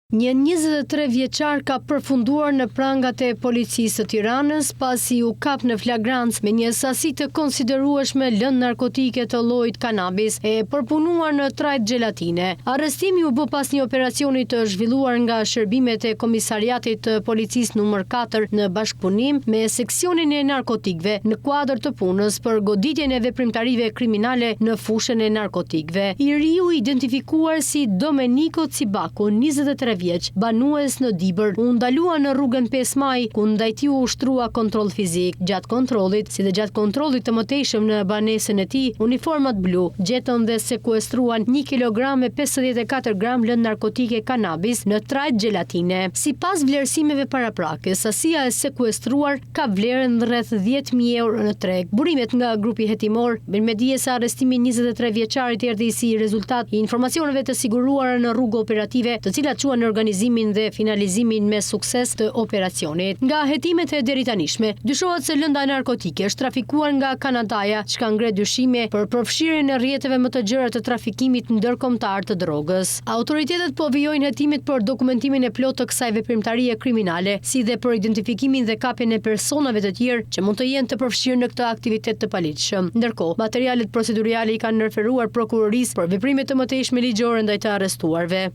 Një 23 vjeçar ka përfunduar në prangat e policisë të Tiranës pasi u kap në flagrancë me një sasi të konsiderueshme lëndë narkotike të llojit kanabis e përpunuar në trajt gjelatine. Arrestimi u bë pas një operacioni të zhvilluar nga shërbimet e Komisariatit të Policisë numër 4 në bashkëpunim me seksionin e narkotikëve në kuadër të punës për goditjen e veprimtarive kriminale në fushën e narkotikëve. I riu identifikuar si Domenico Cibaku, 23 vjeç, banues në Dibër, u ndalua në rrugën 5 Maj, ku ndaj tij u ushtrua kontroll fizik. Gjatë kontrollit, si dhe gjatë kontrollit të mëtejshëm në banesën e tij, uniformat blu gjetën dhe sekuestruan 1 kg e 54 gram lëndë narkotike kanabis në trajt gjelatine. Sipas vlerësimeve paraprake, sasia e sekuestruar ka vlerën rreth 10.000 euro në treg. Burimet nga grupi hetimor bën me dije se arrestimi 23 vjeçarit erdhi si rezultat i informacioneve të siguruara në rrugë operative, të cilat quan në organizimin dhe finalizimin me sukses të operacionit. Nga hetimet e deritanishme, dyshohet se lënda narkotike është trafikuar nga Kanadaja, që ka ngre dyshime për përfshirjen e rrjeteve më të gjëra të trafikimit ndërkombëtar të drogës. Autoritetet po vijojnë hetimet për dokumentimin e plotë të kësaj veprimtarie kriminale, si dhe për identifikimin dhe kapjen e personave të tjerë që mund të jenë të përfshirë në këtë aktivitet të paligjshëm. Ndërkohë, materialet proceduriale i kanë referuar prokurorisë për veprime të mëtejshme ligjore ndaj të arrestuarve.